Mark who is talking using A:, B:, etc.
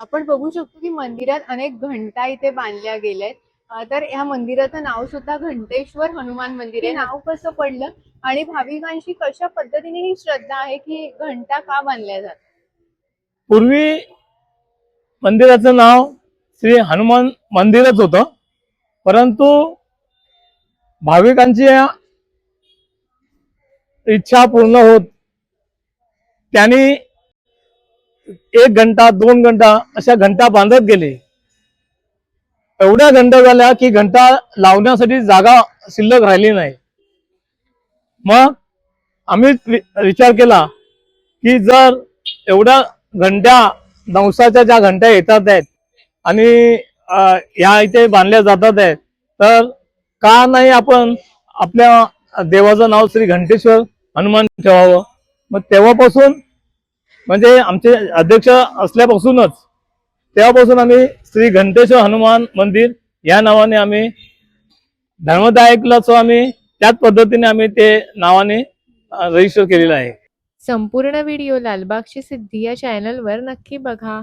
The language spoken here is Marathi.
A: आपण बघू शकतो की मंदिरात अनेक घंटा इथे बांधल्या गेल्यात. तर ह्या मंदिराचं नाव सुद्धा घंटेश्वर हनुमान मंदिर आहे. नाव कसं पडलं आणि भाविकांची कशा पद्धतीने ही श्रद्धा आहे की घंटा का बांधल्या जातात?
B: पूर्वी मंदिराचं नाव श्री हनुमान मंदिरच होतं, परंतु भाविकांची इच्छा पूर्ण होत त्यांनी 1 घंटा 2 घंटा अशा घंटा बांधत गेले. एवढ्या घंटा झाल्या की घंटा लावण्यासाठी जागा शिल्लक राहिली नाही. मग आम्ही विचार केला की जर एवढ्या घंट्या नवसाच्या ज्या घंट्या येतात आहेत आणि ह्या इथे बांधल्या जातात आहेत, तर का नाही आपण आपल्या देवाचं नाव श्री घंटेश्वर हनुमान ठेवावं. मग तेव्हापासून म्हणजे आमचे अध्यक्ष असल्यापासूनच तेव्हापासून आम्ही श्री घंटेश्वर हनुमान मंदिर या नावाने आम्ही धर्मदायकलाच आम्ही त्याच पद्धतीने आम्ही ते नावाने रजिस्टर केलेलं आहे.
C: संपूर्ण व्हिडिओ लालबागची सिद्धी या चॅनलवर नक्की बघा.